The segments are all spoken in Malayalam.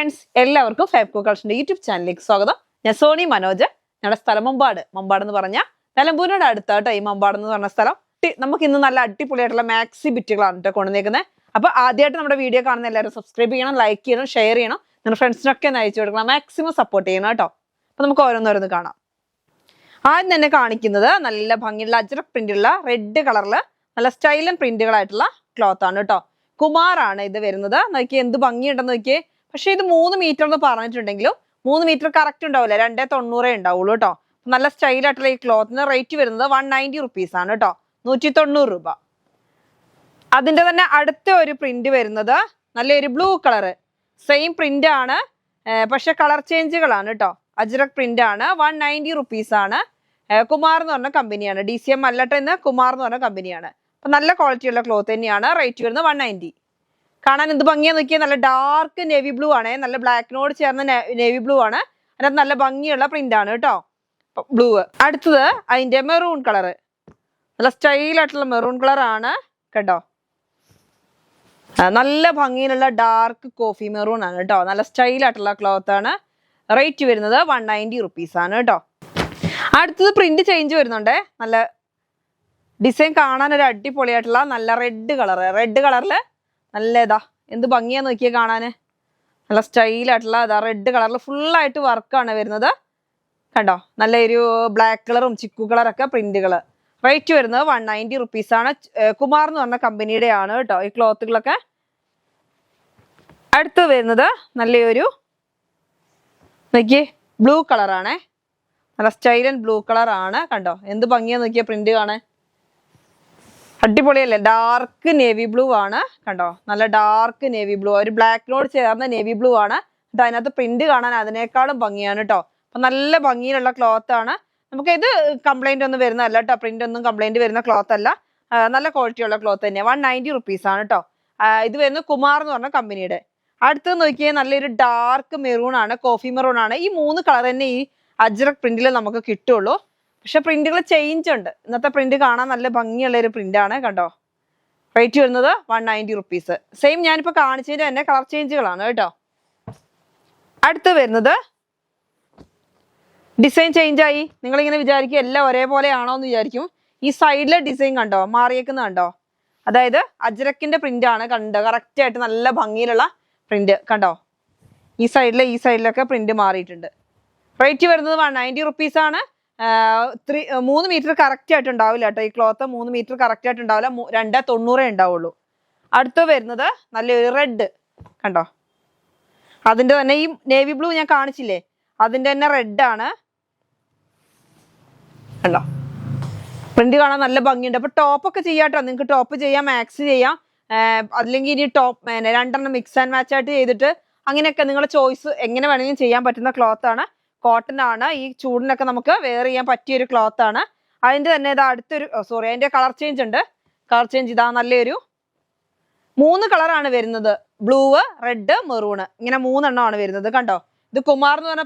ഫ്രണ്ട്സ്, എല്ലാവർക്കും ഫാബ്കോ കളക്ഷന്റെ യൂട്യൂബ് ചാനലിലേക്ക് സ്വാഗതം. ഞാൻ സോണി മനോജ്. ഞങ്ങളുടെ സ്ഥലം മമ്പാട് എന്ന് പറഞ്ഞാൽ നിലമ്പൂരിനോട് അടുത്താട്ടോ ഈ മമ്പാട് എന്ന് പറഞ്ഞ സ്ഥലം. നമുക്ക് ഇന്ന് നല്ല അടിപൊളിയായിട്ടുള്ള മാക്സി ബിറ്റുകളാണ് കേട്ടോ കൊണ്ടുവന്നേക്കുന്നത്. അപ്പൊ ആദ്യമായിട്ട് നമ്മുടെ വീഡിയോ കാണുന്ന എല്ലാവരും സബ്സ്ക്രൈബ് ചെയ്യണം, ലൈക്ക് ചെയ്യണം, ഷെയർ ചെയ്യണം, നിങ്ങളുടെ ഫ്രണ്ട്സിനൊക്കെ ഒന്ന് അയച്ചു കൊടുക്കണം, മാക്സിമം സപ്പോർട്ട് ചെയ്യണം കേട്ടോ. അപ്പൊ നമുക്ക് ഓരോന്നോരോന്ന് കാണാം. ആദ്യം തന്നെ കാണിക്കുന്നത് നല്ല ഭംഗിയുള്ള അജ്രക് പ്രിന്റുള്ള റെഡ് കളറില് നല്ല സ്റ്റൈലൻ പ്രിന്റുകളായിട്ടുള്ള ക്ലോത്ത് ആണ് കേട്ടോ. കുമാറാണ് ഇത് വരുന്നത്. നോക്കിയേ എന്ത് ഭംഗിയുണ്ടെന്ന് നോക്കിയേ. പക്ഷെ ഇത് 3 മീറ്റർ എന്ന് പറഞ്ഞിട്ടുണ്ടെങ്കിലും 3 മീറ്റർ കറക്റ്റ് ഉണ്ടാവില്ല, 290 ഉണ്ടാവുള്ളൂ കേട്ടോ. നല്ല സ്റ്റൈലായിട്ടുള്ള ഈ ക്ലോത്തിന് റേറ്റ് വരുന്നത് 190 റുപ്പീസ് ആണ് കേട്ടോ, 190 രൂപ. അതിന്റെ തന്നെ അടുത്ത ഒരു പ്രിന്റ് വരുന്നത് നല്ലൊരു ബ്ലൂ കളറ്, സെയിം പ്രിന്റ് ആണ്, പക്ഷെ കളർ ചേഞ്ചുകളാണ് കേട്ടോ. അജ്രക് പ്രിന്റ് ആണ്, 190 റുപ്പീസ് ആണ്. കുമാർ എന്ന് പറഞ്ഞ കമ്പനിയാണ്, DCM അല്ലട്ടെ എന്ന് കുമാർ എന്ന് പറഞ്ഞ കമ്പനിയാണ്. അപ്പൊ നല്ല ക്വാളിറ്റിയുള്ള ക്ലോത്ത് തന്നെയാണ്. റേറ്റ് വരുന്നത് 190. കാണാൻ എന്ത് ഭംഗിയാ നോക്കിയാൽ, നല്ല ഡാർക്ക് നേവി ബ്ലൂ ആണ്, നല്ല ബ്ലാക്കിനോട് ചേർന്ന നേവി ബ്ലൂ ആണ്. അതിനകത്ത് നല്ല ഭംഗിയുള്ള പ്രിന്റ് ആണ് കേട്ടോ, ബ്ലൂ. അടുത്തത് അതിന്റെ മെറൂൺ കളറ്, നല്ല സ്റ്റൈലായിട്ടുള്ള മെറൂൺ കളർ ആണ് കേട്ടോ. നല്ല ഭംഗിയിലുള്ള ഡാർക്ക് കോഫി മെറൂൺ ആണ് കേട്ടോ, നല്ല സ്റ്റൈലായിട്ടുള്ള ക്ലോത്ത് ആണ്. റേറ്റ് വരുന്നത് 190 റുപ്പീസ് ആണ് കേട്ടോ. അടുത്തത് പ്രിന്റ് ചേഞ്ച് വരുന്നുണ്ട്. നല്ല ഡിസൈൻ കാണാൻ ഒരു അടിപൊളിയായിട്ടുള്ള നല്ല റെഡ് കളറില് നല്ല ഇതാ എന്ത് ഭംഗിയാ നോക്കിയാൽ കാണാന്. നല്ല സ്റ്റൈലായിട്ടുള്ള ഇതാ റെഡ് കളറിൽ ഫുള്ളായിട്ട് വർക്കാണ് വരുന്നത് കണ്ടോ. നല്ല ഒരു ബ്ലാക്ക് കളറും ചിക്കു കളറൊക്കെ പ്രിന്റുകൾ. റേറ്റ് വരുന്നത് 190 റുപ്പീസ് ആണ്. കുമാർ എന്ന് പറഞ്ഞ കമ്പനിയുടെ ആണ് കേട്ടോ ഈ ക്ലോത്തുകളൊക്കെ. അടുത്ത് വരുന്നത് നല്ലൊരു നോക്കിയേ ബ്ലൂ കളറാണേ, നല്ല സ്റ്റൈലൻ ബ്ലൂ കളറാണ് കണ്ടോ. എന്ത് ഭംഗിയാ നോക്കിയ പ്രിന്റ് കാണാൻ, അടിപൊളിയല്ലേ. ഡാർക്ക് നേവി ബ്ലൂ ആണ് കണ്ടോ, നല്ല ഡാർക്ക് നേവി ബ്ലൂ, ഒരു ബ്ലാക്കിനോട് ചേർന്ന നേവി ബ്ലൂ ആണ്. അതിനകത്ത് പ്രിന്റ് കാണാൻ അതിനേക്കാളും ഭംഗിയാണ് കേട്ടോ. അപ്പൊ നല്ല ഭംഗിയിലുള്ള ക്ലോത്ത് ആണ്. നമുക്ക് ഇത് കംപ്ലൈന്റ് ഒന്നും വരുന്നതല്ല കേട്ടോ, പ്രിന്റ് ഒന്നും കംപ്ലൈന്റ് വരുന്ന ക്ലോത്ത് അല്ല, നല്ല ക്വാളിറ്റി ഉള്ള ക്ലോത്ത് തന്നെയാണ്. 190 റുപ്പീസ് ആണ് കേട്ടോ. ഇത് വരുന്നത് കുമാർ എന്ന് പറഞ്ഞ കമ്പനിയുടെ. അടുത്ത് നോക്കിയാൽ നല്ലൊരു ഡാർക്ക് മെറൂൺ ആണ്, കോഫി മെറൂൺ ആണ്. ഈ 3 കളർ തന്നെ ഈ അജ്രക് പ്രിന്റിൽ നമുക്ക് കിട്ടുള്ളൂ. പക്ഷെ പ്രിന്റുകൾ ചേഞ്ച് ഉണ്ട്. ഇന്നത്തെ പ്രിന്റ് കാണാൻ നല്ല ഭംഗിയുള്ള ഒരു പ്രിന്റ് ആണ് കണ്ടോ. റേറ്റ് വരുന്നത് 190 റുപ്പീസ്. സെയിം ഞാനിപ്പോ കാണിച്ചതിന്റെ തന്നെ കളർ ചേഞ്ചുകളാണ് കേട്ടോ. അടുത്ത് വരുന്നത് ഡിസൈൻ ചേഞ്ച് ആയി. നിങ്ങളിങ്ങനെ വിചാരിക്കും എല്ലാം ഒരേപോലെ ആണോ എന്ന് വിചാരിക്കും. ഈ സൈഡിലെ ഡിസൈൻ കണ്ടോ, മാറിയേക്കുന്ന കണ്ടോ. അതായത് അജ്രക്കിന്റെ പ്രിന്റ് ആണ് കണ്ടോ, കറക്റ്റ് ആയിട്ട് നല്ല ഭംഗിയിലുള്ള പ്രിന്റ് കണ്ടോ. ഈ സൈഡിലൊക്കെ പ്രിന്റ് മാറിയിട്ടുണ്ട്. റേറ്റ് വരുന്നത് 190 റുപ്പീസ് ആണ്. 3 മീറ്റർ കറക്റ്റ് ആയിട്ട് ഉണ്ടാവില്ല കേട്ടോ ഈ ക്ലോത്ത്. 3 മീറ്റർ കറക്റ്റ് ആയിട്ട് ഉണ്ടാവില്ല, 290 ഉണ്ടാവുള്ളൂ. അടുത്ത് വരുന്നത് നല്ലൊരു റെഡ് കണ്ടോ. അതിന്റെ തന്നെ ഈ നേവി ബ്ലൂ ഞാൻ കാണിച്ചില്ലേ, അതിന്റെ തന്നെ റെഡ് ആണ് കണ്ടോ. പ്രിന്റ് കാണാൻ നല്ല ഭംഗിയുണ്ട്. അപ്പൊ ടോപ്പൊക്കെ ചെയ്യാട്ടോ, നിങ്ങൾക്ക് ടോപ്പ് ചെയ്യാം, മാക്സ് ചെയ്യാം, അല്ലെങ്കിൽ ഇനി ടോപ്പ് 2 മിക്സ് ആൻഡ് മാച്ച് ആയിട്ട് ചെയ്തിട്ട് അങ്ങനെയൊക്കെ നിങ്ങളുടെ ചോയ്സ് എങ്ങനെ വേണമെങ്കിലും ചെയ്യാൻ പറ്റുന്ന ക്ലോത്ത് ആണ്. കോട്ടൺ ആണ്. ഈ ചൂടിനൊക്കെ നമുക്ക് വെയർ ചെയ്യാൻ പറ്റിയൊരു ക്ലോത്ത് ആണ്. അതിന്റെ തന്നെ ഇതാ അടുത്തൊരു അതിന്റെ കളർ ചേഞ്ച് ഉണ്ട്. കളർ ചേഞ്ച് ഇതാ നല്ലൊരു 3 കളറാണ് വരുന്നത്, ബ്ലൂ, റെഡ്, മെറൂണ്, ഇങ്ങനെ 3 എണ്ണമാണ് വരുന്നത് കണ്ടോ. ഇത് കുമാർ എന്ന് പറഞ്ഞ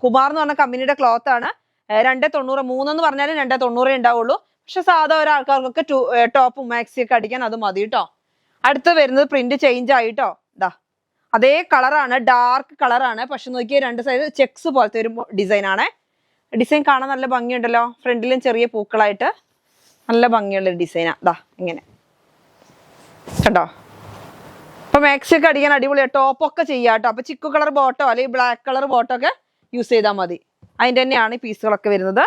കുമാർ എന്ന് പറഞ്ഞ കമ്പനിയുടെ ക്ലോത്ത് ആണ്. 290, 3 എന്ന് പറഞ്ഞാലും 290 ഉണ്ടാവുള്ളൂ. പക്ഷെ സാധാ ഒരാൾക്കാർക്കൊക്കെ ടോപ്പും മാക്സി ഒക്കെ അടിക്കാൻ അത് മതി കേട്ടോ. അടുത്ത് വരുന്നത് പ്രിന്റ് ചേഞ്ച് ആയിട്ടോ. ഇതാ അതേ കളറാണ്, ഡാർക്ക് കളറാണ്. പക്ഷെ നോക്കിയാൽ 2 സൈഡ് ചെക്സ് പോലത്തെ ഒരു ഡിസൈൻ ആണ്. ഡിസൈൻ കാണാൻ നല്ല ഭംഗിയുണ്ടല്ലോ. ഫ്രണ്ടിലും ചെറിയ പൂക്കളായിട്ട് നല്ല ഭംഗിയുള്ള ഡിസൈനാ. ഇതാ ഇങ്ങനെ കേട്ടോ. അപ്പൊ മാക്സി ഒക്കെ അടിക്കാൻ അടിപൊളിയാണ്. ടോപ്പൊക്കെ ചെയ്യാം കേട്ടോ. അപ്പൊ ചിക്കു കളർ ബോട്ടോ അല്ലെങ്കിൽ ബ്ലാക്ക് കളർ ബോട്ടോ ഒക്കെ യൂസ് ചെയ്താൽ മതി. അതിന്റെ തന്നെയാണ് ഈ പീസുകളൊക്കെ വരുന്നത്.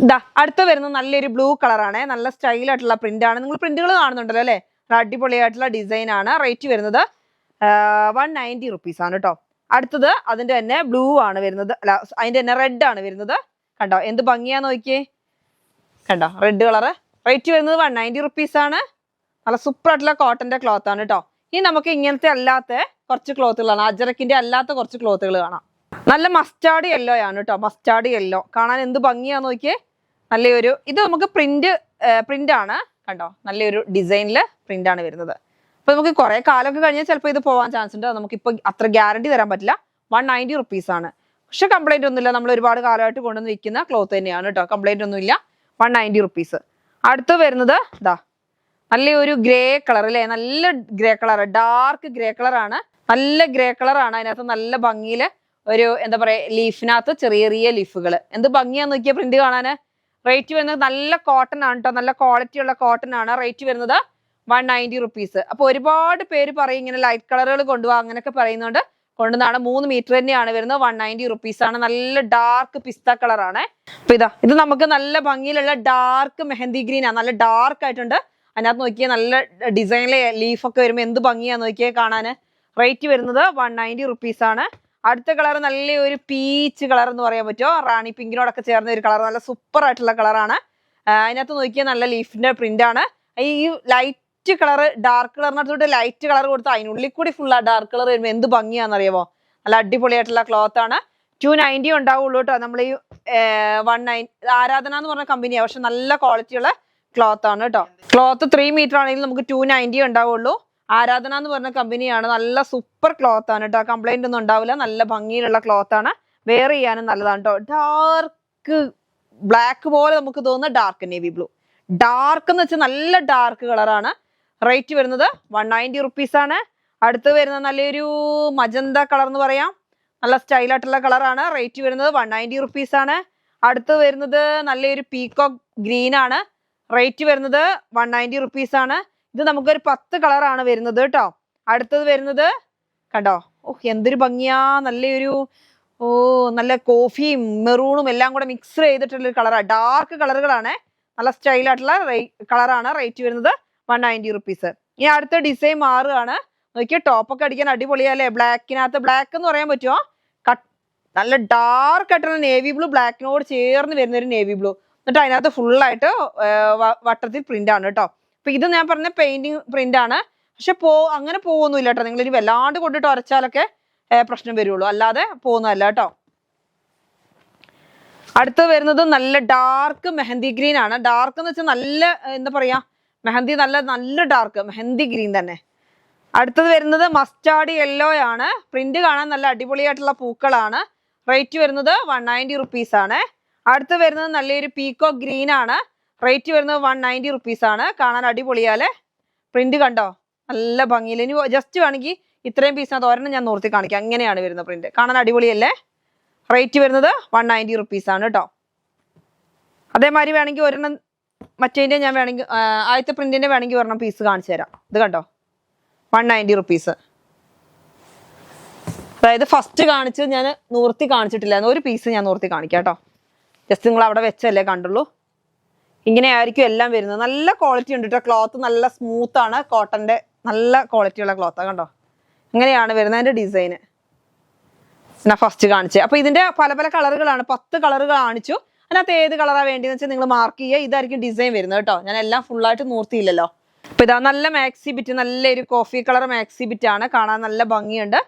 ഇതാ അടുത്ത് വരുന്നത് നല്ലൊരു ബ്ലൂ കളറാണ്, നല്ല സ്റ്റൈലായിട്ടുള്ള പ്രിന്റ് ആണ്. നിങ്ങൾ പ്രിന്റുകൾ കാണുന്നുണ്ടല്ലോ അല്ലെ, അടിപൊളിയായിട്ടുള്ള ഡിസൈൻ ആണ്. റേറ്റ് വരുന്നത് 190 റുപ്പീസ് ആണ് കേട്ടോ. അടുത്തത് അതിന്റെ തന്നെ ബ്ലൂ ആണ് വരുന്നത്, അല്ല അതിന്റെ തന്നെ റെഡ് ആണ് വരുന്നത് കണ്ടോ. എന്ത് ഭംഗിയാ നോക്കിയേ കണ്ടോ, റെഡ് കളറ്. റേറ്റ് വരുന്നത് 190 റുപ്പീസ് ആണ്. നല്ല സൂപ്പർ ആയിട്ടുള്ള കോട്ടന്റെ ക്ലോത്ത് ആണ് കേട്ടോ. ഇനി നമുക്ക് ഇങ്ങനത്തെ അല്ലാത്ത കുറച്ച് ക്ലോത്തുകളാണ്, അജറക്കിന്റെ അല്ലാത്ത കുറച്ച് ക്ലോത്തുകൾ കാണാം. നല്ല മസ്റ്റാർഡ് യെല്ലോ ആണ് കേട്ടോ, മസ്റ്റാർഡ് യെല്ലോ. കാണാൻ എന്ത് ഭംഗിയാ നോക്കിയേ. നല്ലൊരു ഇത് നമുക്ക് പ്രിന്റ് ആണ് കണ്ടോ, നല്ലൊരു ഡിസൈനില് പ്രിന്റ് ആണ് വരുന്നത്. അപ്പൊ നമുക്ക് കുറെ കാലമൊക്കെ കഴിഞ്ഞാൽ ചിലപ്പോൾ ഇത് പോകാൻ ചാൻസ് ഉണ്ട്. നമുക്കിപ്പോ അത്ര ഗ്യാരണ്ടി തരാൻ പറ്റില്ല. 190 റുപ്പീസ് ആണ്. പക്ഷെ കംപ്ലൈന്റ് ഒന്നുമില്ല, നമ്മൾ ഒരുപാട് കാലമായിട്ട് കൊണ്ടുവന്ന് വിൽക്കുന്ന ക്ലോത്ത് തന്നെയാണ് കേട്ടോ. കംപ്ലൈന്റ് ഒന്നുമില്ല. 190 റുപ്പീസ്. അടുത്ത് വരുന്നത് ഇതാ നല്ലൊരു ഗ്രേ കളർ അല്ലേ, നല്ല ഗ്രേ കളർ, ഡാർക്ക് ഗ്രേ കളറാണ്. നല്ല ഗ്രേ കളറാണ്. അതിനകത്ത് നല്ല ഭംഗിയില് ഒരു എന്താ പറയാ ലീഫിനകത്ത് ചെറിയ ചെറിയ ലീഫുകൾ. എന്ത് ഭംഗിയാന്ന് നോക്കിയ പ്രിന്റ് കാണാന്. റേറ്റ് വരുന്നത് നല്ല കോട്ടൺ ആണ് കേട്ടോ, നല്ല ക്വാളിറ്റി ഉള്ള കോട്ടൺ ആണ്. റേറ്റ് വരുന്നത് 190 റുപ്പീസ്. അപ്പൊ ഒരുപാട് പേര് പറയും ഇങ്ങനെ ലൈറ്റ് കളറുകൾ കൊണ്ടുപോകാം അങ്ങനെയൊക്കെ പറയുന്നുണ്ട്. കൊണ്ടുവന്നാണ് 3 മീറ്റർ തന്നെയാണ് വരുന്നത്. 190 റുപ്പീസ് ആണ്. നല്ല ഡാർക്ക് പിസ്ത കളറാണ്. അപ്പൊ ഇത് നമുക്ക് നല്ല ഭംഗിയിലുള്ള ഡാർക്ക് മെഹന്തി ഗ്രീൻ ആണ്. നല്ല ഡാർക്ക് ആയിട്ടുണ്ട്. അതിനകത്ത് നോക്കിയാൽ നല്ല ഡിസൈനിലെ ലീഫൊക്കെ വരുമ്പോൾ എന്ത് ഭംഗിയാന്ന് നോക്കിയാൽ കാണാന്. റേറ്റ് വരുന്നത് 190 റുപ്പീസ് ആണ്. അടുത്ത കളർ നല്ല ഒരു പീച്ച് കളർ എന്ന് പറയാൻ പറ്റുമോ, റാണി പിങ്കിനോടൊക്കെ ചേർന്ന ഒരു കളർ. നല്ല സൂപ്പർ ആയിട്ടുള്ള കളറാണ്. അതിനകത്ത് നോക്കിയാൽ നല്ല ലീഫിന്റെ പ്രിന്റ് ആണ്. ഈ ലൈറ്റ് കളർ ഡാർക്ക് കളറിനകത്തോട്ട് ലൈറ്റ് കളർ കൊടുത്ത് അതിനുള്ളിൽ കൂടി ഫുൾ ആ ഡാർക്ക് കളർ വരുമ്പോൾ എന്ത് ഭംഗിയാണെന്നറിയാമോ. നല്ല അടിപൊളിയായിട്ടുള്ള ക്ലോത്ത് ആണ്. 290 ഉണ്ടാവുള്ളൂ കേട്ടോ. നമ്മൾ ഈ 190 ആരാധന എന്ന് പറഞ്ഞ കമ്പനിയാണ്, പക്ഷെ നല്ല ക്വാളിറ്റി ഉള്ള ക്ലോത്ത് ആണ് കേട്ടോ. ക്ലോത്ത് 3 മീറ്റർ ആണെങ്കിൽ നമുക്ക് 290 ഉണ്ടാവുള്ളൂ. ആരാധന എന്ന് പറഞ്ഞ കമ്പനിയാണ്. നല്ല സൂപ്പർ ക്ലോത്ത് ആണ് കേട്ടോ. കംപ്ലൈന്റ് ഒന്നും ഉണ്ടാവില്ല. നല്ല ഭംഗിയിലുള്ള ക്ലോത്ത് ആണ്. വെയർ ചെയ്യാനും നല്ലതാണ് കേട്ടോ. ഡാർക്ക് ബ്ലാക്ക് പോലെ നമുക്ക് തോന്നുന്ന ഡാർക്ക് നേവി ബ്ലൂ. ഡാർക്ക് എന്ന് വെച്ചാൽ നല്ല ഡാർക്ക് കളറാണ്. റേറ്റ് വരുന്നത് 190 റുപ്പീസ് ആണ്. അടുത്ത് വരുന്നത് നല്ലൊരു മജന്ത കളർ എന്ന് പറയാം. നല്ല സ്റ്റൈലായിട്ടുള്ള കളറാണ്. റേറ്റ് വരുന്നത് 190 റുപ്പീസ് ആണ്. അടുത്ത് വരുന്നത് നല്ലൊരു പീകോക്ക് ഗ്രീൻ ആണ്. റേറ്റ് വരുന്നത് 190 റുപ്പീസ് ആണ്. ഇത് നമുക്കൊരു 10 കളറാണ് വരുന്നത് കേട്ടോ. അടുത്തത് വരുന്നത് കണ്ടോ, എന്തൊരു ഭംഗിയാ. നല്ലൊരു നല്ല കോഫിയും മെറൂണും എല്ലാം കൂടെ മിക്സ് ചെയ്തിട്ടുള്ളൊരു കളറാണ്. ഡാർക്ക് കളറുകളാണ്. നല്ല സ്റ്റൈലായിട്ടുള്ള കളറാണ്. റേറ്റ് വരുന്നത് 190 റുപ്പീസ്. ഇനി അടുത്ത ഡിസൈൻ മാറുകയാണ്. നോക്കിയാൽ ടോപ്പൊക്കെ അടിക്കാൻ അടിപൊളിയല്ലേ. ബ്ലാക്കിനകത്ത് ബ്ലാക്ക് എന്ന് പറയാൻ പറ്റുമോ, നല്ല ഡാർക്ക് ആയിട്ടുള്ള നേവി ബ്ലൂ ബ്ലാക്കിനോട് ചേർന്ന് വരുന്ന ഒരു നേവി ബ്ലൂ. എന്നിട്ട് അതിനകത്ത് ഫുള്ളായിട്ട് വട്ടത്തിൽ പ്രിന്റ് ആണ് കേട്ടോ. അപ്പൊ ഇത് ഞാൻ പറഞ്ഞ പെയിന്റിങ് പ്രിന്റ് ആണ്. പക്ഷെ അങ്ങനെ പോകുന്നില്ല കേട്ടോ. നിങ്ങൾ ഇനി വല്ലാണ്ട് കൊണ്ടിട്ട് ഉരച്ചാലൊക്കെ പ്രശ്നം വരുള്ളൂ, അല്ലാതെ പോകുന്നതല്ല കേട്ടോ. അടുത്ത് വരുന്നത് നല്ല ഡാർക്ക് മെഹന്തി ഗ്രീൻ ആണ്. ഡാർക്ക് എന്ന് വെച്ചാൽ നല്ല എന്താ പറയാ മെഹന്തി, നല്ല ഡാർക്ക് മെഹന്തി ഗ്രീൻ തന്നെ. അടുത്തത് വരുന്നത് മസ്റ്റാർഡ് യെല്ലോ ആണ്. പ്രിന്റ് കാണാൻ നല്ല അടിപൊളിയായിട്ടുള്ള പൂക്കളാണ്. റേറ്റ് വരുന്നത് 190 റുപ്പീസ് ആണ്. അടുത്ത് വരുന്നത് നല്ലൊരു പീക്കോ ഗ്രീൻ ആണ്. റേറ്റ് വരുന്നത് 190 റുപ്പീസ് ആണ്. കാണാൻ അടിപൊളിയാലെ. പ്രിന്റ് കണ്ടോ, നല്ല ഭംഗിയിൽ. ഇനി ജസ്റ്റ് വേണമെങ്കിൽ ഇത്രയും പീസിനകത്ത് ഒരെണ്ണം ഞാൻ നോർത്തി കാണിക്കാം. അങ്ങനെയാണ് വരുന്ന പ്രിന്റ്. കാണാൻ അടിപൊളിയല്ലേ. റേറ്റ് വരുന്നത് 190 റുപ്പീസ് ആണ് കേട്ടോ. അതേമാതിരി വേണമെങ്കിൽ ഒരെണ്ണം മറ്റേതിൻ്റെ ഞാൻ വേണമെങ്കിൽ ആദ്യത്തെ പ്രിന്റിന്റെ വേണമെങ്കിൽ ഒരെണ്ണം പീസ് കാണിച്ചു തരാം. ഇത് കണ്ടോ, 190 റുപ്പീസ്. അതായത് ഫസ്റ്റ് കാണിച്ച് ഞാൻ നൂർത്തി കാണിച്ചിട്ടില്ല. ഒരു പീസ് ഞാൻ നൂർത്തി കാണിക്കാം കേട്ടോ. ജസ്റ്റ് നിങ്ങൾ അവിടെ വെച്ചല്ലേ കണ്ടുള്ളൂ. ഇങ്ങനെ ആയിരിക്കും എല്ലാം വരുന്നത്. നല്ല ക്വാളിറ്റി ഉണ്ട് കേട്ടോ. ക്ലോത്ത് നല്ല സ്മൂത്ത് ആണ്. കോട്ടന്റെ നല്ല ക്വാളിറ്റി ഉള്ള ക്ലോത്താണ് കണ്ടോ. ഇങ്ങനെയാണ് വരുന്നത് അതിന്റെ ഡിസൈന്. ഞാൻ ഫസ്റ്റ് കാണിച്ചത്. അപ്പൊ ഇതിന്റെ പല പല കളറുകളാണ്. 10 കളറുകൾ കാണിച്ചു. അതിനകത്ത് ഏത് കളറാണ് വേണ്ടതെന്ന് വെച്ചാൽ നിങ്ങൾ മാർക്ക് ചെയ്യുക. ഇതായിരിക്കും ഡിസൈൻ വരുന്നത് കേട്ടോ. ഞാൻ എല്ലാം ഫുള്ളായിട്ട് നൂർത്തിയില്ലല്ലോ. അപ്പൊ ഇതാ നല്ല മാക്സി ബിറ്റ്, നല്ലൊരു കോഫി കളർ മാക്സി ബിറ്റ് ആണ്. കാണാൻ നല്ല ഭംഗിയുണ്ട്.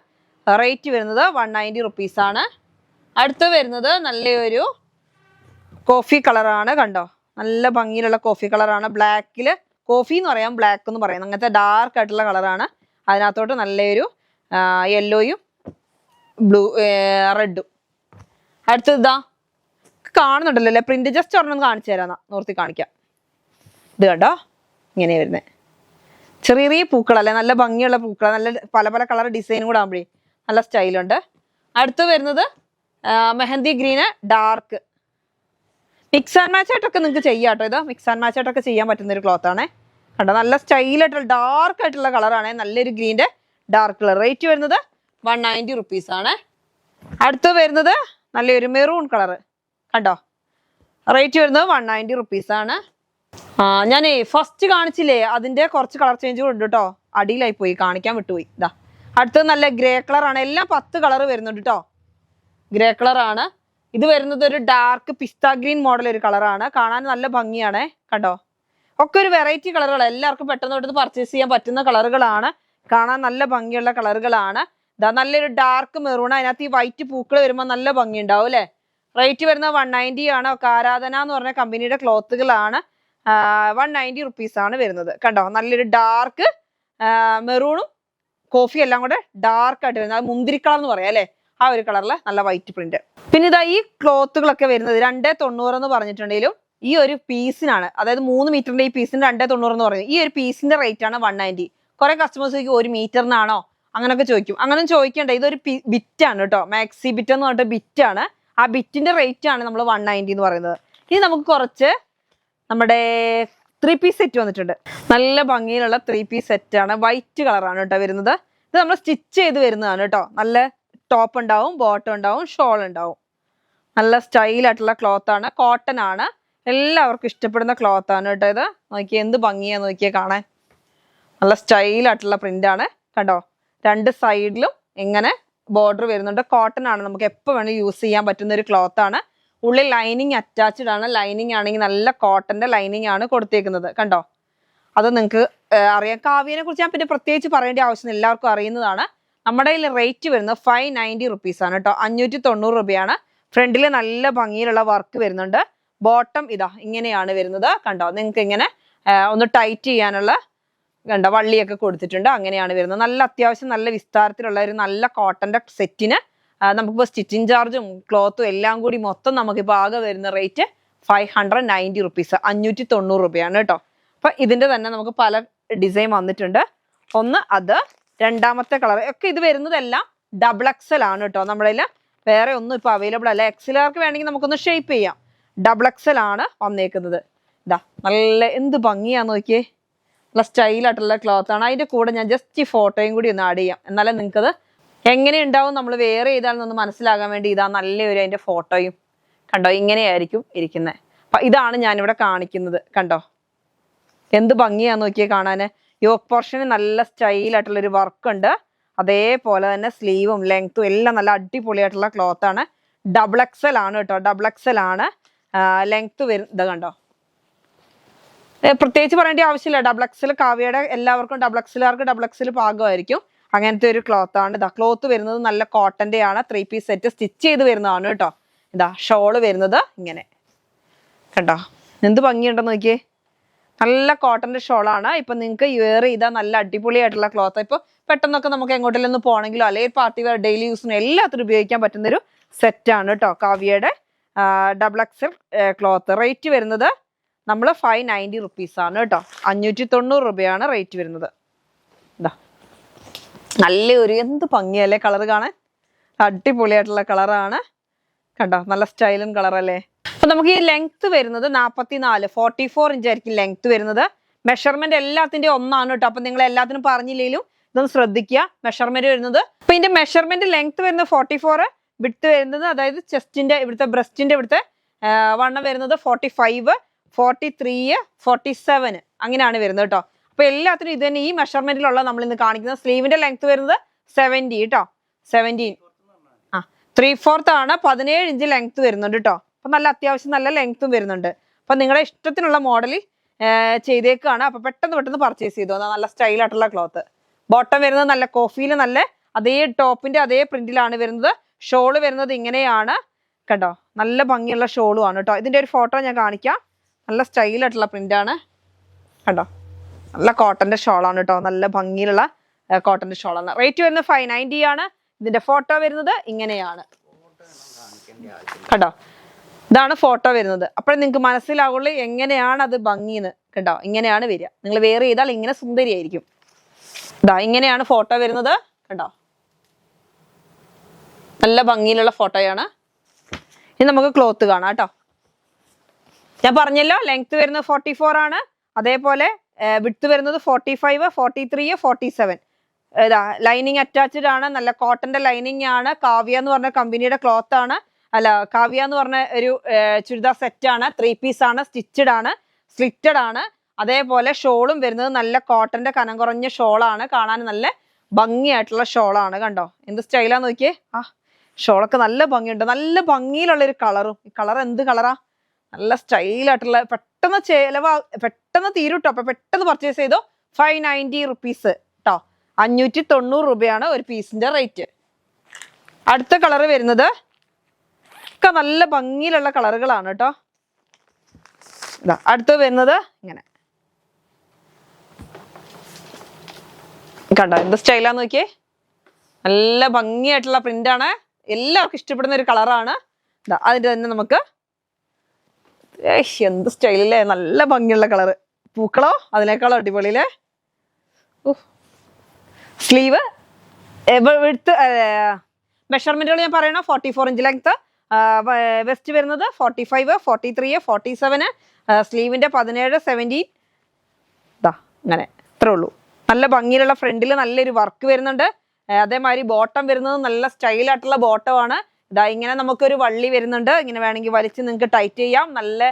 റേറ്റ് വരുന്നത് 190 റുപ്പീസ് ആണ്. അടുത്ത് വരുന്നത് നല്ലൊരു കോഫി കളറാണ്. കണ്ടോ, നല്ല ഭംഗിയിലുള്ള കോഫി കളറാണ്. ബ്ലാക്കിൽ കോഫി എന്ന് പറയാം, ബ്ലാക്ക് എന്ന് പറയാം. അങ്ങനത്തെ ഡാർക്ക് ആയിട്ടുള്ള കളറാണ്. അതിനകത്തോട്ട് നല്ലൊരു യെല്ലോയും റെഡും. അടുത്തത് ഇതാ കാണുന്നുണ്ടല്ലോ അല്ലേ പ്രിന്റ്. ജസ്റ്റ് ഒരെണ്ണം കാണിച്ചു തരാം. നോർത്തി കാണിക്കാം. ഇത് കണ്ടോ, ഇങ്ങനെ വരുന്നത് ചെറിയ ചെറിയ പൂക്കളല്ലേ, നല്ല ഭംഗിയുള്ള പൂക്കൾ. നല്ല പല പല കളർ ഡിസൈനും കൂടെ ആകുമ്പോഴേ നല്ല സ്റ്റൈലുണ്ട്. അടുത്ത് വരുന്നത് mehndi green dark. Mix and match ആയിട്ടൊക്കെ നിങ്ങൾക്ക് ചെയ്യാം കേട്ടോ. ഇത് മിക്സ് ആൻഡ് മാച്ച് ആയിട്ടൊക്കെ ചെയ്യാൻ പറ്റുന്ന ഒരു ക്ലോത്ത് ആണ് കണ്ടോ. നല്ല സ്റ്റൈലായിട്ടുള്ള ഡാർക്ക് ആയിട്ടുള്ള കളറാണ്. നല്ലൊരു ഗ്രീൻ്റെ ഡാർക്ക് കളർ. റേറ്റ് വരുന്നത് 190 റുപ്പീസ് ആണ്. അടുത്ത് വരുന്നത് നല്ലൊരു മെറൂൺ കളർ കണ്ടോ. റേറ്റ് വരുന്നത് 190 റുപ്പീസ് ആണ്. ഞാനേ ഫസ്റ്റ് കാണിച്ചില്ലേ അതിന്റെ കുറച്ച് കളർ ചേഞ്ചുകൾ ഉണ്ട് കേട്ടോ. അടിയിലായി പോയി, കാണിക്കാൻ വിട്ടുപോയി. ഇതാ അടുത്തത് നല്ല ഗ്രേ കളറാണ്. എല്ലാം 10 കളർ വരുന്നുണ്ട് കേട്ടോ. ഗ്രേ കളറാണ്. ഇത് വരുന്നത് ഒരു ഡാർക്ക് പിസ്ത ഗ്രീൻ മോഡൽ ഒരു കളറാണ്. കാണാൻ നല്ല ഭംഗിയാണ് കണ്ടോ. ഒക്കെ ഒരു വെറൈറ്റി കളറുകൾ, എല്ലാവർക്കും പെട്ടെന്ന് പെട്ടെന്ന് പർച്ചേസ് ചെയ്യാൻ പറ്റുന്ന കളറുകളാണ്. കാണാൻ നല്ല ഭംഗിയുള്ള കളറുകളാണ്. ഇതാ നല്ലൊരു ഡാർക്ക് മെറൂൺ. അതിനകത്ത് ഈ വൈറ്റ് പൂക്കൾ വരുമ്പോൾ നല്ല ഭംഗി ഉണ്ടാവും അല്ലേ. റേറ്റ് വരുന്നത് 190 ആണ്. ഒക്കെ ആരാധന എന്ന് പറഞ്ഞ കമ്പനിയുടെ ക്ലോത്തുകളാണ്. 190 റുപ്പീസ് ആണ് വരുന്നത് കണ്ടോ. നല്ലൊരു ഡാർക്ക് മെറൂണും കോഫി എല്ലാം കൂടെ ഡാർക്ക് ആയിട്ട് വരുന്നത്. അത് മുന്തിരി കളർ എന്ന് പറയാം അല്ലേ. ആ ഒരു കളറില് നല്ല വൈറ്റ് പ്രിന്റ്. പിന്നെ ഇതാ ഈ ക്ലോത്തുകളൊക്കെ വരുന്നത് 290 എന്ന് പറഞ്ഞിട്ടുണ്ടെങ്കിലും ഈ ഒരു പീസിനാണ്, അതായത് 3 മീറ്ററിന്റെ ഈ പീസിന് 290 എന്ന് പറയുന്നത്. ഈ ഒരു പീസിന്റെ റേറ്റ് ആണ് 190. കുറെ കസ്റ്റമേഴ്സ് ചോദിക്കും 1 മീറ്ററിനാണോ അങ്ങനെയൊക്കെ ചോദിക്കും. അങ്ങനെ ചോദിക്കണ്ട, ഇതൊരു ബിറ്റാണ് കേട്ടോ, മാക്സി ബിറ്റ് എന്ന് പറഞ്ഞിട്ട് ബിറ്റാണ്. ആ ബിറ്റിന്റെ റേറ്റ് ആണ് നമ്മൾ 190 എന്ന് പറയുന്നത്. ഇനി നമുക്ക് കുറച്ച് നമ്മുടെ 3 പീസ് സെറ്റ് വന്നിട്ടുണ്ട്. നല്ല ഭംഗിയിലുള്ള 3 പീസ് സെറ്റ് ആണ്. വൈറ്റ് കളറാണ് കേട്ടോ വരുന്നത്. ഇത് നമ്മൾ സ്റ്റിച്ച് ചെയ്ത് വരുന്നതാണ് കേട്ടോ. നല്ല ടോപ്പ് ഉണ്ടാവും, ബോട്ടം ഉണ്ടാവും, ഷോൾ ഉണ്ടാവും. നല്ല സ്റ്റൈലായിട്ടുള്ള ക്ലോത്ത് ആണ്, കോട്ടൺ ആണ്. എല്ലാവർക്കും ഇഷ്ടപ്പെടുന്ന ക്ലോത്ത് ആണ് കേട്ടോ ഇത്. നോക്കിയേ എന്ത് ഭംഗിയാ നോക്കിയേ കാണാൻ. നല്ല സ്റ്റൈലായിട്ടുള്ള പ്രിന്റ് ആണ് കണ്ടോ. 2 സൈഡിലും ഇങ്ങനെ ബോർഡർ വരുന്നുണ്ട്. കോട്ടൺ ആണ്, നമുക്ക് എപ്പോൾ വേണമെങ്കിലും യൂസ് ചെയ്യാൻ പറ്റുന്ന ഒരു ക്ലോത്ത് ആണ്. ഉള്ളിൽ ലൈനിങ് അറ്റാച്ച്ഡ് ആണ്. ലൈനിങ് ആണെങ്കിൽ നല്ല കോട്ടന്റെ ലൈനിങ് ആണ് കൊടുത്തേക്കുന്നത് കണ്ടോ. അത് നിങ്ങൾക്ക് അറിയാം. കാവ്യനെ കുറിച്ച് ഞാൻ പിന്നെ പ്രത്യേകിച്ച് പറയേണ്ട ആവശ്യം എല്ലാവർക്കും അറിയുന്നതാണ്. നമ്മുടെ കയ്യിൽ റേറ്റ് വരുന്നത് 590 റുപ്പീസ് ആണ് കേട്ടോ. 590 രൂപയാണ്. ഫ്രണ്ടിൽ നല്ല ഭംഗിയിലുള്ള വർക്ക് വരുന്നുണ്ട്. ബോട്ടം ഇതാ ഇങ്ങനെയാണ് വരുന്നത് കണ്ടോ. നിങ്ങൾക്ക് ഇങ്ങനെ ഒന്ന് ടൈറ്റ് ചെയ്യാനുള്ള കണ്ടോ വള്ളിയൊക്കെ കൊടുത്തിട്ടുണ്ട്. അങ്ങനെയാണ് വരുന്നത്. നല്ല അത്യാവശ്യം നല്ല വിസ്താരത്തിലുള്ള ഒരു നല്ല കോട്ടന്റെ സെറ്റിന് നമുക്കിപ്പോൾ സ്റ്റിച്ചിങ് ചാർജും ക്ലോത്തും എല്ലാം കൂടി മൊത്തം നമുക്കിപ്പോൾ ആകെ വരുന്ന റേറ്റ് 590 റുപ്പീസ്, 590 രൂപയാണ് കേട്ടോ. അപ്പൊ ഇതിന്റെ തന്നെ നമുക്ക് പല ഡിസൈൻ വന്നിട്ടുണ്ട്. ഒന്ന് അത്, രണ്ടാമത്തെ കളർ ഒക്കെ ഇത് വരുന്നതെല്ലാം ഡബിൾ എക്സൽ ആണ് കേട്ടോ. നമ്മുടെ കയ്യിൽ വേറെ ഒന്നും ഇപ്പൊ അവൈലബിൾ അല്ല. എക്സലുകാർക്ക് വേണമെങ്കിൽ നമുക്കൊന്ന് ഷേപ്പ് ചെയ്യാം. ഡബിൾ എക്സൽ ആണ് വന്നേക്കുന്നത്. ഇതാ നല്ല എന്ത് ഭംഗിയാന്ന് നോക്കിയേ. നല്ല സ്റ്റൈലായിട്ടുള്ള ക്ലോത്ത് ആണ്. അതിന്റെ കൂടെ ഞാൻ ജസ്റ്റ് ഈ ഫോട്ടോയും കൂടി ഒന്ന് ആഡ് ചെയ്യാം, എന്നാലേ നിങ്ങൾക്കത് എങ്ങനെ ഉണ്ടാവും നമ്മൾ വേറെ ചെയ്താലെന്നൊന്ന് മനസ്സിലാകാൻ വേണ്ടി ഇതാ നല്ലൊരു അതിന്റെ ഫോട്ടോയും കണ്ടോ. ഇങ്ങനെയായിരിക്കും ഇരിക്കുന്നത്. അപ്പൊ ഇതാണ് ഞാനിവിടെ കാണിക്കുന്നത് കണ്ടോ. എന്ത് ഭംഗിയാന്ന് നോക്കിയേ കാണാന്. യോക്ക് പോർഷന് നല്ല സ്റ്റൈലായിട്ടുള്ള ഒരു വർക്ക് ഉണ്ട്. അതേപോലെ തന്നെ സ്ലീവും ലെങ്ത്തും എല്ലാം നല്ല അടിപൊളിയായിട്ടുള്ള ക്ലോത്ത് ആണ്. ഡബിൾ എക്സൽ ആണ് കേട്ടോ. ഡബിൾ എക്സൽ ആണ് ലെങ്ത് വരുന്നത് കണ്ടോ. പ്രത്യേകിച്ച് പറയേണ്ട ആവശ്യമില്ല. ഡബിൾ എക്സൽ കാവ്യയുടെ എല്ലാവർക്കും ഡബിൾ എക്സലുകാർക്ക് ഡബിൾ എക്സൽ പാകമായിരിക്കും. അങ്ങനത്തെ ഒരു ക്ലോത്ത് ആണ്. ഇതാ ക്ലോത്ത് വരുന്നത് നല്ല കോട്ടന്റെ ആണ്. 3 പീസ് സെറ്റ് സ്റ്റിച്ച് ചെയ്ത് വരുന്നതാണ് കേട്ടോ. ഇതാ ഷോള് വരുന്നത് ഇങ്ങനെ കണ്ടോ. എന്ത് ഭംഗിയുണ്ടെന്ന് നോക്കിയേ. നല്ല കോട്ടന്റെ ഷോളാണ്. ഇപ്പൊ നിങ്ങൾക്ക് വെയർ ചെയ്താൽ നല്ല അടിപൊളിയായിട്ടുള്ള ക്ലോത്ത്. ഇപ്പൊ പെട്ടെന്നൊക്കെ നമുക്ക് എങ്ങോട്ടെങ്കിലും ഒന്ന് പോകണമെങ്കിലോ അല്ലെങ്കിൽ പാർട്ടി വെയർ ഡെയിലി യൂസിന് എല്ലാത്തിനും ഉപയോഗിക്കാൻ പറ്റുന്നൊരു സെറ്റാണ് കേട്ടോ കാവ്യയുടെ ഡബിൾ എക്സൽ ക്ലോത്ത്. റേറ്റ് വരുന്നത് നമ്മൾ 590 റുപ്പീസ് ആണ് കേട്ടോ. 590 രൂപയാണ് റേറ്റ് വരുന്നത്. ഇതാ നല്ലൊരു എന്ത് ഭംഗിയല്ലേ കളർ കാണാൻ. അടിപൊളിയായിട്ടുള്ള കളറാണ് കണ്ടോ. നല്ല സ്റ്റൈലൻ കളറല്ലേ. അപ്പൊ നമുക്ക് ഈ ലെങ്ത് വരുന്നത് 44 ഇഞ്ച് ആയിരിക്കും ലെങ്ത് വരുന്നത്. മെഷർമെന്റ് എല്ലാത്തിന്റെ ഒന്നാണ് കേട്ടോ. അപ്പൊ നിങ്ങൾ എല്ലാത്തിനും പറഞ്ഞില്ലെങ്കിലും ഇതൊന്ന് ശ്രദ്ധിക്കുക. മെഷർമെന്റ് വരുന്നത് അപ്പൊ ഇതിന്റെ മെഷർമെന്റ് ലെങ്ത് വരുന്നത് 44, വിഡ്ത്ത് വരുന്നത് അതായത് ചെസ്റ്റിന്റെ ഇവിടുത്തെ ബ്രസ്റ്റിന്റെ ഇവിടുത്തെ വണ്ണം വരുന്നത് 45, 43, 47 അങ്ങനെയാണ് വരുന്നത് കേട്ടോ. അപ്പൊ എല്ലാത്തിനും ഇത് തന്നെ ഈ മെഷർമെന്റിലുള്ള നമ്മൾ ഇന്ന് കാണിക്കുന്നത്. സ്ലീവിന്റെ ലെങ്ത് വരുന്നത് 70 കേട്ടോ. 17 3/4 ആണ്. 17 ഇഞ്ച് ലെങ്ത് വരുന്നുണ്ട് കേട്ടോ. അപ്പൊ നല്ല അത്യാവശ്യം നല്ല ലെങ്ത്തും വരുന്നുണ്ട്. അപ്പൊ നിങ്ങളുടെ ഇഷ്ടത്തിനുള്ള മോഡൽ ചെയ്തേക്കാണ്. അപ്പൊ പെട്ടെന്ന് പർച്ചേസ് ചെയ്തു. നല്ല സ്റ്റൈലായിട്ടുള്ള ക്ലോത്ത്. ബോട്ടം വരുന്നത് നല്ല കോഫിയിൽ നല്ല അതേ ടോപ്പിന്റെ അതേ പ്രിന്റിലാണ് വരുന്നത്. ഷോള് വരുന്നത് ഇങ്ങനെയാണ് കണ്ടോ. നല്ല ഭംഗിയുള്ള ഷോളും ആണ് കേട്ടോ. ഇതിന്റെ ഒരു ഫോട്ടോ ഞാൻ കാണിക്കാം. നല്ല സ്റ്റൈലായിട്ടുള്ള പ്രിന്റാണ് കണ്ടോ. നല്ല കോട്ടന്റെ ഷോളാണ് കേട്ടോ. നല്ല ഭംഗിയിലുള്ള കോട്ടന്റെ ഷോളാണ്. റേറ്റ് വരുന്നത് 590 ആണ്. ഇതിന്റെ ഫോട്ടോ വരുന്നത് ഇങ്ങനെയാണ് കണ്ടോ. ഇതാണ് ഫോട്ടോ വരുന്നത്. അപ്പോഴേ നിങ്ങൾക്ക് മനസ്സിലാവുള്ളൂ എങ്ങനെയാണ് അത് ഭംഗിന്ന് കണ്ടോ. ഇങ്ങനെയാണ് വരിക. നിങ്ങൾ വേറെ ചെയ്താൽ ഇങ്ങനെ സുന്ദരിയായിരിക്കും. ഇതാ ഇങ്ങനെയാണ് ഫോട്ടോ വരുന്നത് കണ്ടോ. നല്ല ഭംഗിയിലുള്ള ഫോട്ടോയാണ്. ഇനി നമുക്ക് ക്ലോത്ത് കാണാം കേട്ടോ. ഞാൻ പറഞ്ഞല്ലോ ലെങ്ത് വരുന്നത് 44 ആണ്. അതേപോലെ വിഡ്ത്ത് വരുന്നത് 45, 43, 47. ഇതാ ലൈനിങ് അറ്റാച്ച്ഡ് ആണ്. നല്ല കോട്ടന്റെ ലൈനിങ് ആണ്. കാവ്യ എന്ന് പറഞ്ഞ കമ്പനിയുടെ ക്ലോത്ത് ആണ്. അല്ല കാവ്യ എന്ന് പറഞ്ഞ ഒരു ചുരിദാർ സെറ്റ് ആണ്. 3 പീസ് ആണ്. സ്റ്റിച്ചഡ് ആണ്, സ്ലിറ്റഡ് ആണ്. അതേപോലെ ഷോളും വരുന്നത് നല്ല കോട്ടന്റെ കനം കുറഞ്ഞ ഷോളാണ്. കാണാൻ നല്ല ഭംഗിയായിട്ടുള്ള ഷോളാണ് കണ്ടോ. എന്ത് സ്റ്റൈലാന്ന് നോക്കിയേ. ഷോളൊക്കെ നല്ല ഭംഗിയുണ്ട്. നല്ല ഭംഗിയിലുള്ള ഒരു കളറും. ഈ കളർ എന്ത് കളറാ. നല്ല സ്റ്റൈലായിട്ടുള്ള പെട്ടെന്ന് തീരുട്ടോ. അപ്പൊ പെട്ടെന്ന് പർച്ചേസ് ചെയ്തോ. 590 റുപ്പീസ് കേട്ടോ. 590 രൂപയാണ് ഒരു പീസിന്റെ റേറ്റ്. അടുത്ത കളർ വരുന്നത് ഒക്കെ നല്ല ഭംഗിയിലുള്ള കളറുകളാണ് കേട്ടോ. അടുത്ത് വരുന്നത് ഇങ്ങനെ കണ്ടോ. എന്ത് സ്റ്റൈലാന്ന് നോക്കിയേ. നല്ല ഭംഗിയായിട്ടുള്ള പ്രിന്റ് ആണ്. എല്ലാവർക്കും ഇഷ്ടപ്പെടുന്ന ഒരു കളറാണ്. അതിന്റെ തന്നെ നമുക്ക് എന്ത് സ്റ്റൈലല്ലേ. നല്ല ഭംഗിയുള്ള കളറ്. പൂക്കളോ അതിനേക്കാളോ അടിപൊളിയില്ലേ. സ്ലീവ് വിഡ്ത്ത് മെഷർമെന്റുകൾ ഞാൻ പറയണ 44 ഇഞ്ച് ലെങ്ത്, വെസ്റ്റ് വരുന്നത് 45, 43, 47, സ്ലീവിന്റെ 17, 17 അങ്ങനെ ഇത്രേ ഉള്ളൂ. നല്ല ഭംഗിയിലുള്ള ഫ്രണ്ടിൽ നല്ലൊരു വർക്ക് വരുന്നുണ്ട്. അതേമാതിരി ബോട്ടം വരുന്നത് നല്ല സ്റ്റൈലായിട്ടുള്ള ബോട്ടമാണ്. ഇതാ ഇങ്ങനെ നമുക്കൊരു വള്ളി വരുന്നുണ്ട്. ഇങ്ങനെ വേണമെങ്കിൽ വലിച്ച് നിങ്ങൾക്ക് ടൈറ്റ് ചെയ്യാം. നല്ല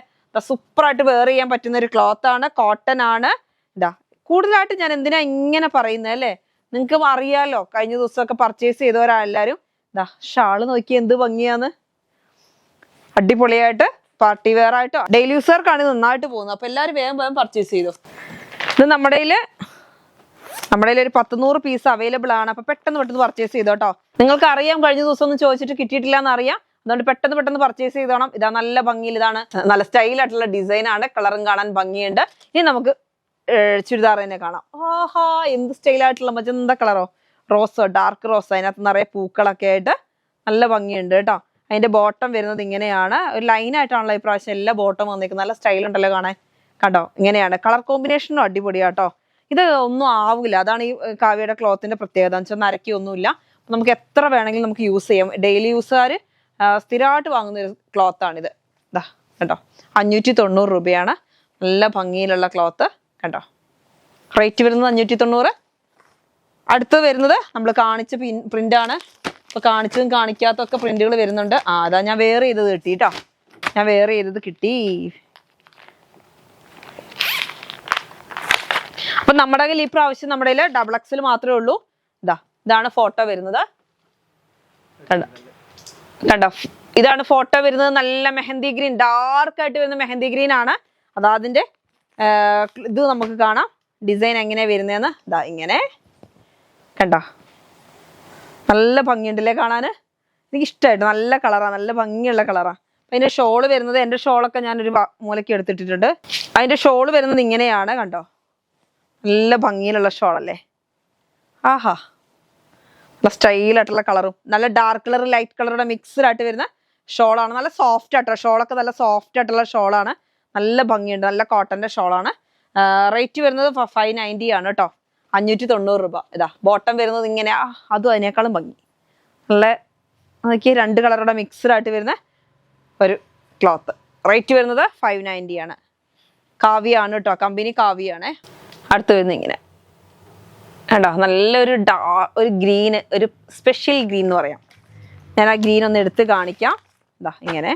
സൂപ്പറായിട്ട് വെയർ ചെയ്യാൻ പറ്റുന്ന ഒരു ക്ലോത്ത് ആണ്, കോട്ടൺ ആണ്. ഇതാ കൂടുതലായിട്ട് ഞാൻ എന്തിനാ ഇങ്ങനെ പറയുന്നത് അല്ലേ, നിങ്ങൾക്ക് അറിയാലോ, കഴിഞ്ഞ ദിവസമൊക്കെ പർച്ചേസ് ചെയ്തവരെല്ലാരും. ഇതാ ഷാള് നോക്കി എന്ത് ഭംഗിയാന്ന്, അടിപൊളിയായിട്ട് പാർട്ടി വെയർ ആയിട്ടോ ഡെയിലി യൂസർക്കാണ് നന്നായിട്ട് പോകുന്നത്. അപ്പൊ എല്ലാവരും വേഗം വേഗം പർച്ചേസ് ചെയ്തു. ഇത് നമ്മുടെ കയ്യിൽ ഒരു 100 പീസ് അവൈലബിൾ ആണ്. അപ്പൊ പെട്ടെന്ന് പർച്ചേസ് ചെയ്തോ കേട്ടോ. നിങ്ങൾക്ക് അറിയാം കഴിഞ്ഞ ദിവസം ഒന്നും ചോദിച്ചിട്ട് കിട്ടിയിട്ടില്ല എന്ന് അറിയാം. അതുകൊണ്ട് പെട്ടെന്ന് പർച്ചേസ് ചെയ്തോണം. ഇതാ നല്ല ഭംഗിയിൽ, ഇതാണ് നല്ല സ്റ്റൈലായിട്ടുള്ള ഡിസൈൻ ആണ്, കളറും കാണാൻ ഭംഗിയുണ്ട്. ഇനി നമുക്ക് ചുരിദാർ തന്നെ കാണാം. ആഹാ എന്ത് സ്റ്റൈലായിട്ടുള്ള മജന്ത കളറോ, റോസോ, ഡാർക്ക് റോസ്, അതിനകത്ത് നിറയെ പൂക്കളൊക്കെ ആയിട്ട് നല്ല ഭംഗിയുണ്ട് കേട്ടോ. അതിന്റെ ബോട്ടം വരുന്നത് ഇങ്ങനെയാണ്, ഒരു ലൈനായിട്ടാണല്ലോ ഇപ്രാവശ്യം എല്ലാ ബോട്ടം വന്നിരിക്കുന്നത്. നല്ല സ്റ്റൈൽ ഉണ്ടല്ലോ കാണാൻ, കണ്ടോ ഇങ്ങനെയാണ്. കളർ കോമ്പിനേഷനും അടിപൊളിയാട്ടോ. ഇത് ഒന്നും ആവില്ല, അതാണ് ഈ കാവ്യയുടെ ക്ലോത്തിന്റെ പ്രത്യേകത എന്ന് വെച്ചാൽ നരക്കൊന്നുമില്ല. നമുക്ക് എത്ര വേണമെങ്കിലും നമുക്ക് യൂസ് ചെയ്യാം. ഡെയിലി യൂസുകാർ സ്ഥിരമായിട്ട് വാങ്ങുന്ന ഒരു ക്ലോത്താണിത്. ഇതാ കേട്ടോ, 590 രൂപയാണ്. നല്ല ഭംഗിയിലുള്ള ക്ലോത്ത് കണ്ടോ. റേറ്റ് വരുന്നത് 590. അടുത്ത് വരുന്നത് നമ്മൾ കാണിച്ച പ്രിന്റ് ആണ്. ഇപ്പൊ കാണിച്ചതും കാണിക്കാത്തൊക്കെ പ്രിന്റുകൾ വരുന്നുണ്ട്. അതാ ഞാൻ വെയർ ചെയ്തത് കിട്ടി കേട്ടോ, ഞാൻ വെയർ ചെയ്തത് കിട്ടി. അപ്പൊ നമ്മുടെ കയ്യിൽ ഈ പ്രാവശ്യം നമ്മുടെ കയ്യിൽ ഡബിൾ എക്സൽ മാത്രമേ ഉള്ളൂ. ഇതാണ് ഫോട്ടോ വരുന്നത്, കണ്ടോ ഇതാണ് ഫോട്ടോ വരുന്നത്. നല്ല മെഹന്തി ഗ്രീൻ, ഡാർക്ക് ആയിട്ട് വരുന്ന മെഹന്തി ഗ്രീൻ ആണ്. അതാ അതിന്റെ ഇത് നമുക്ക് കാണാം ഡിസൈൻ എങ്ങനെയാ വരുന്നതെന്ന്. ഇതാ ഇങ്ങനെ കണ്ടോ, നല്ല ഭംഗിയുണ്ടല്ലേ കാണാന്. എനിക്ക് ഇഷ്ടമായിട്ട്, നല്ല കളറാണ്, നല്ല ഭംഗിയുള്ള കളറാണ്. അതിന്റെ ഷോള് വരുന്നത്, എൻ്റെ ഷോളൊക്കെ ഞാനൊരു മൂലയ്ക്ക് എടുത്തിട്ടിട്ടുണ്ട്. അതിന്റെ ഷോള് വരുന്നത് ഇങ്ങനെയാണ് കണ്ടോ, നല്ല ഭംഗിയിലുള്ള ഷോളല്ലേ. ആഹാ നല്ല സ്റ്റൈലായിട്ടുള്ള കളറും, നല്ല ഡാർക്ക് കളർ ലൈറ്റ് കളറുടെ മിക്സ്ഡ് ആയിട്ട് വരുന്ന ഷോളാണ്. നല്ല സോഫ്റ്റ് ആയിട്ടുള്ള ഷോളൊക്കെ, നല്ല സോഫ്റ്റ് ആയിട്ടുള്ള ഷോളാണ്. നല്ല ഭംഗിയുണ്ട്, നല്ല കോട്ടന്റെ ഷോളാണ്. റേറ്റ് വരുന്നത് 590 ആണ് കേട്ടോ, 590 രൂപ. ഇതാ ബോട്ടം വരുന്നത് ഇങ്ങനെ, അതും അതിനേക്കാളും ഭംഗി. നല്ല നോക്കി 2 കളറുടെ മിക്സ്ഡ് ആയിട്ട് വരുന്ന ഒരു ക്ലോത്ത്. റേറ്റ് വരുന്നത് 590 ആണ്. കാവ്യാണ് കേട്ടോ, കമ്പനി കാവ്യാണ്. അടുത്ത് വരുന്നത് ഇങ്ങനെ കണ്ടോ, നല്ലൊരു ഒരു ഗ്രീന്, ഒരു സ്പെഷ്യൽ ഗ്രീൻ എന്ന് പറയാം. ഞാൻ ആ ഗ്രീൻ ഒന്ന് എടുത്ത് കാണിക്കാം. ഇതാ ഇങ്ങനെ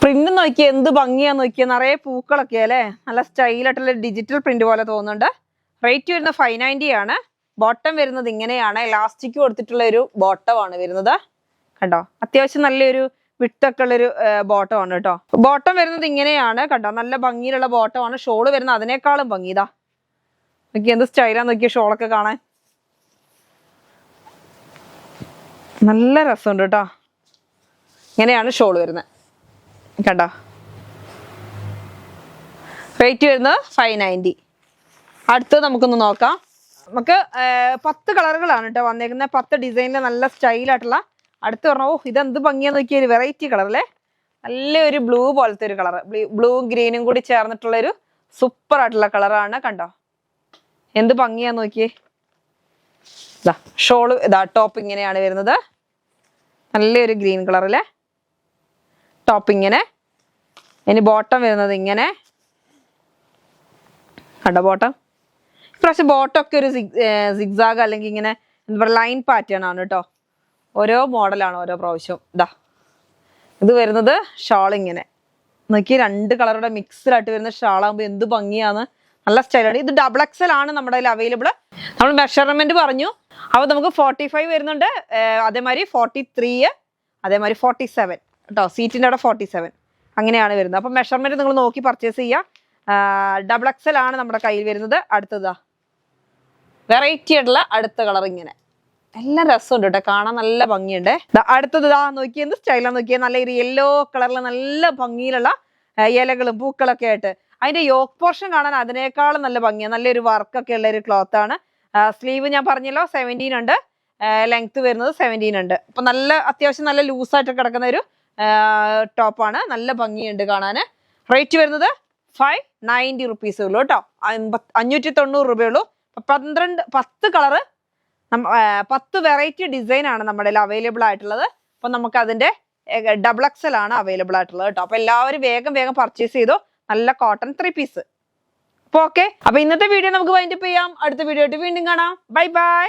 പ്രിന്റ് നോക്കിയാ എന്ത് ഭംഗിയാന്ന് നോക്കിയാ, നിറയെ പൂക്കളൊക്കെ അല്ലേ, നല്ല സ്റ്റൈലായിട്ടുള്ള ഡിജിറ്റൽ പ്രിന്റ് പോലെ തോന്നുന്നുണ്ട്. റേറ്റ് വരുന്നത് 590 ആണ്. ബോട്ടം വരുന്നത് ഇങ്ങനെയാണ്, ഇലാസ്റ്റിക് കൊടുത്തിട്ടുള്ള ഒരു ബോട്ടമാണ് വരുന്നത് കണ്ടോ. അത്യാവശ്യം നല്ലൊരു വിട്ടൊക്കെ ഉള്ളൊരു ബോട്ടമാണ് കേട്ടോ. ബോട്ടം വരുന്നത് ഇങ്ങനെയാണ് കണ്ടോ, നല്ല ഭംഗിയിലുള്ള ബോട്ടമാണ്. ഷോള് വരുന്നത് അതിനേക്കാളും ഭംഗി. ഇതാ നോക്കി എന്ത് സ്റ്റൈലാന്ന് നോക്കിയ ഷോളൊക്കെ കാണാൻ, നല്ല രസമുണ്ട് കേട്ടോ. ഇങ്ങനെയാണ് ഷോള് വരുന്നത് കണ്ടോ. റേറ്റ് വരുന്നത് 590. അടുത്തത് നമുക്കൊന്ന് നോക്കാം. നമുക്ക് 10 കളറുകളാണ് കേട്ടോ വന്നേക്കുന്നത്, 10 ഡിസൈനിൽ നല്ല സ്റ്റൈലായിട്ടുള്ള. അടുത്ത് പറഞ്ഞോ, ഇതെന്ത് ഭംഗിയാന്ന് നോക്കിയ ഒരു വെറൈറ്റി കളറല്ലേ, നല്ലൊരു ബ്ലൂ പോലത്തെ ഒരു കളർ, ബ്ലൂവും ഗ്രീനും കൂടി ചേർന്നിട്ടുള്ള ഒരു സൂപ്പർ ആയിട്ടുള്ള കളറാണ് കണ്ടോ. എന്ത് ഭംഗിയാന്ന് നോക്കിയേ. ഇതാ ഷോള്, ഇതാ ടോപ്പ് ഇങ്ങനെയാണ് വരുന്നത്, നല്ലൊരു ഗ്രീൻ കളറിലെ ടോപ്പ് ഇങ്ങനെ. ഇനി ബോട്ടം വരുന്നത് ഇങ്ങനെ കണ്ടോ. ബോട്ടം ഇപ്രാവശ്യം ബോട്ടം ഒക്കെ ഒരു സിഗ്സാഗ് അല്ലെങ്കിൽ ഇങ്ങനെ എന്താ പറയുക ലൈൻ പാറ്റേൺ ആണ് കേട്ടോ. ഓരോ മോഡലാണ് ഓരോ പ്രാവശ്യവും. ഇതാ ഇത് വരുന്നത് ഷാൾ ഇങ്ങനെ നോക്കി, 2 കളറുടെ മിക്സ്ഡ് ആയിട്ട് വരുന്ന ഷാളാകുമ്പോൾ എന്ത് ഭംഗിയാണ്, നല്ല സ്റ്റൈലാണ്. ഇത് ഡബിൾ എക്സൽ ആണ് നമ്മുടെ കയ്യിൽ അവൈലബിൾ. നമ്മൾ മെഷർമെന്റ് പറഞ്ഞു, അപ്പോൾ നമുക്ക് 45 വരുന്നുണ്ട്, അതേമാതിരി 43, അതേമാതിരി 47 കേട്ടോ. സീറ്റിൻ്റെ അവിടെ 47 അങ്ങനെയാണ് വരുന്നത്. അപ്പം മെഷർമെന്റ് നിങ്ങൾ നോക്കി പർച്ചേസ് ചെയ്യുക. ഡബിൾ എക്സൽ ആണ് നമ്മുടെ കയ്യിൽ വരുന്നത്. അടുത്തതാ വെറൈറ്റി ആയിട്ടുള്ള അടുത്ത കളർ ഇങ്ങനെ, എല്ലാം രസമുണ്ട് കേട്ടോ, കാണാൻ നല്ല ഭംഗിയുണ്ട്. അടുത്തത് ഇതാ നോക്കി എന്ത് സ്റ്റൈലാന്ന് നോക്കിയാൽ, നല്ല ഒരു യെല്ലോ കളറിൽ നല്ല ഭംഗിയിലുള്ള ഇലകളും പൂക്കളൊക്കെ ആയിട്ട്. അതിന്റെ യോക്ക് പോർഷൻ കാണാൻ അതിനേക്കാളും നല്ല ഭംഗിയാണ്, നല്ലൊരു വർക്കൊക്കെ ഉള്ള ഒരു ക്ലോത്ത് ആണ്. സ്ലീവ് ഞാൻ പറഞ്ഞല്ലോ 17 ഉണ്ട്, ലെങ്ത് വരുന്നത് 17 ഉണ്ട്. അപ്പൊ നല്ല അത്യാവശ്യം നല്ല ലൂസായിട്ട് കിടക്കുന്ന ഒരു ടോപ്പാണ്, നല്ല ഭംഗിയുണ്ട് കാണാൻ. റേറ്റ് വരുന്നത് 590 റുപ്പീസേ ഉള്ളൂ കേട്ടോ, 590 രൂപയുള്ളൂ. 10 കളറ് 10 വെറൈറ്റി ഡിസൈൻ ആണ് നമ്മുടെ അവൈലബിൾ ആയിട്ടുള്ളത്. അപ്പൊ നമുക്ക് അതിന്റെ ഡബിൾ എക്സൽ ആണ് അവൈലബിൾ ആയിട്ടുള്ളത് കേട്ടോ. അപ്പൊ എല്ലാവരും വേഗം വേഗം പർച്ചേസ് ചെയ്തോ. നല്ല കോട്ടൺ 3 പീസ്. അപ്പൊ ഓക്കെ, അപ്പൊ ഇന്നത്തെ വീഡിയോ നമുക്ക് വൈൻഡപ്പ് ചെയ്യാം. അടുത്ത വീഡിയോ ആയിട്ട് വീണ്ടും കാണാം. Bye bye.